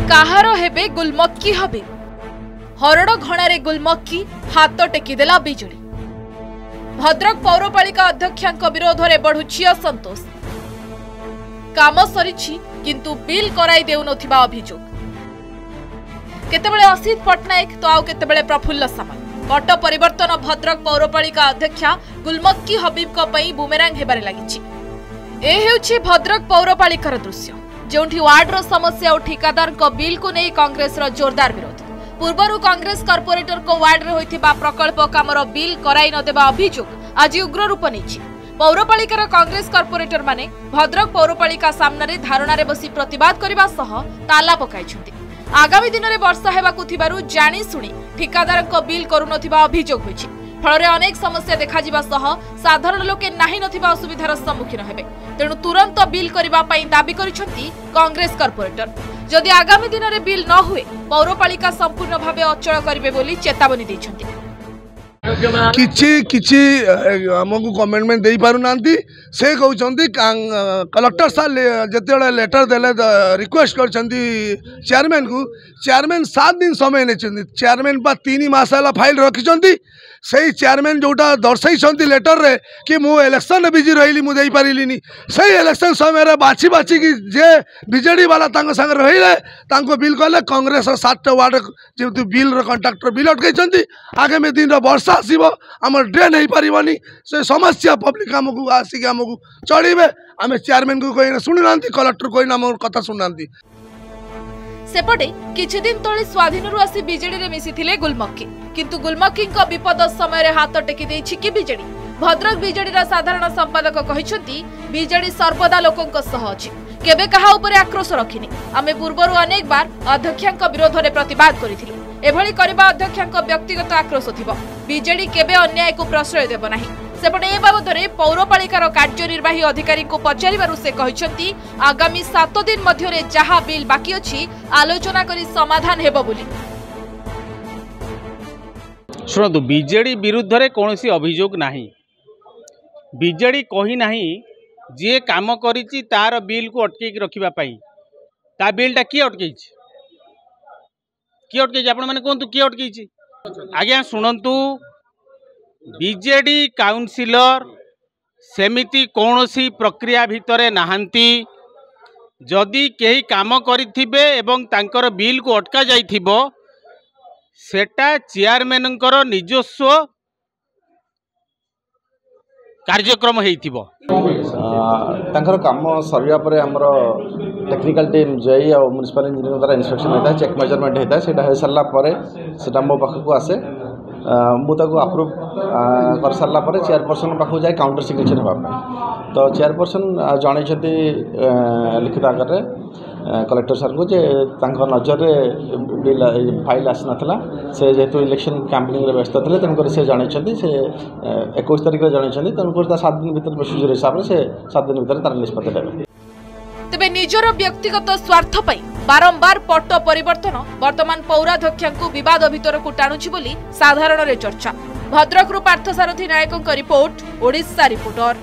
काहारो हेबे गुलमक्की हबे हरड़ घणारे गुलमक्की हाथ टेकीदेला बिजुली। भद्रक पौरपालिका अध्यक्षांक विरोध में बढ़ुछि असंतोष। काम सरिछि किंतु बिल कराई देउनथिबा अभियोग। केतेबेले असित पटनायक तो आउ केतेबेले प्रफुल्ल सामल। पट परिवर्तन भद्रक पौरपालिका अध्यक्षा गुलमक्की हबीब को पई बुमेरांग हेबारे लागिछि। ए हेउछि भद्रक पौरपालिकार दृश्य जोंठी वार्डर समस्या और ठिकादार को बिल को नहीं कांग्रेस रो जोरदार विरोध। पूर्वर कांग्रेस कॉर्पोरेटर को वार्ड रे होइथिबा प्रकल्प कामर बिल कराई न देबा अभियोग आज उग्र रूप नेछि। पौरपालिकार कांग्रेस कॉर्पोरेटर माने भद्रक पौरपालिका सामने धारणा रे बसी प्रतिवाद करबा सह ताला पकाइछन्ति। आगामी दिन में वर्षा हेबाकु थिबारु जानी सुनी ठिकादार को बिल करुनथिबा अभियोग होइछि। फल अनेक समस्या देखा सह साधारण लोके नाही नथिबा असुविधार सम्मुखीन हेबे। तेणु तुरंत बिल करबा पई दाबी करिसंती कांग्रेस कॉर्पोरेटर। जदि आगामी दिन में बिल न हुए पौरपालिका संपूर्ण भावे अचल करिवे बोली चेतावनी दैछंती। किछि हमको कमेंटमेंट दे पारु नांती से कहउछंती कलेक्टर साहब जेतेबेले लेटर देले रिक्वेस्ट करछंती चेयरमैन को। चेयरमैन 7 दिन समय नेछंती। चेयरमैन बा 3 मास हला फाइल रखिछंती। सही चेयरमैन जोटा दर्शाई लेटर रे कि मु इलेक्शन बिजी रही मुझे पारिनी सही इलेक्शन समय बाछी बाछी कि जे बीजेडी वाला संगे रही बिल कले कांग्रेस 7टा वार्ड जो बिल कंट्राक्टर बिल अटकई। आगामी दिन वर्षा आसब आम ड्रेन हो पारनी से समस्या पब्लिक आमको आसिक आमको चढ़े आम चेयरमैन को कहीं शुणुना कलेक्टर कहीं आम कथा शुणुना। सेपटे किछि दिन तले स्वाधीन आसी बीजेडी रे मिसिथिले गुलमक्की किंतु गुलमक्की विपद समय हाथ टेकी देछि कि बीजेडी। भद्रक बीजेडी साधारण संपादक कहिसंती बीजेडी सर्वदा लोकंक सह अछि केबे कहा उपरे आक्रोश रखिनी। आमे पूर्वरु अनेक बार अध्यक्षांक विरोध रे प्रतिवाद करिथिलु। एभली करबा अध्यक्षांक व्यक्तिगत आक्रोश थिबो। बीजेडी केबे अन्याय को प्रश्रय देबो नाही। सेपटे ए बाबदरे पौरपालिकार कार्यनिर्वाही अधिकारी को पचारिबारु से कहिसंती आगामी 7 दिन मध्यरे जहा बिल बाकी अछि आलोचना करी समाधान हेबो बोली। शुणु बीजेडी विरुद्ध रे कोनोसी अभियोग नाही। बीजेडी कही नाही जे काम करिछि तार बिल को अटकेक रखिबा पई ता बिलटा की अटकेछि की अटकेछि आपण माने कोंतु की अटकेछि। आज्ञा शुणंतु बीजेडी काउंसिलर सेमिति कौनसी प्रक्रिया भितरे नाहांती। जदि केही काम करिथिबे एवं तांकर बिल को अटका जाइथिबो सेटा चेयरमैनकर निजस्व कार्यक्रम हेइथिबो। तांकर काम सरिया परे हमरो टेक्निकल टीम जेई और म्युनिसिपल इंजीनियर द्वारा इंस्पेक्शन होता है, चेक मेजरमेंट होता है। सेटा हो सारा परे सेटा मो पाखक आसे मुझे अप्रूव कर सारा पर चेयरपर्सन पाखक जाए काउंटर सिग्नेचर होगा। तो चेयरपर्सन जन लिखित आकार कलेक्टर सर को जे नजर में बिल फाइल आसी नाला से जेहेतु इलेक्शन कैंपेनिंग व्यस्त थे तेणुक से जनते से 21 तारिख जनते तेणुक 7 दिन भर प्रोसीजर हिसाब से 7 दिन भर तार निष्पत्ति देवे। तेबे निजर व्यक्तिगत स्वार्थ पई बारंबार पट परिवर्तन वर्तमान पौराध्यक्षांकु विवाद भितर को टाणुछि बोली साधारण रे चर्चा। भद्रकरू पार्थसारथी नायकଙ୍କ रिपोर्ट, ओडिशा रिपोर्टर।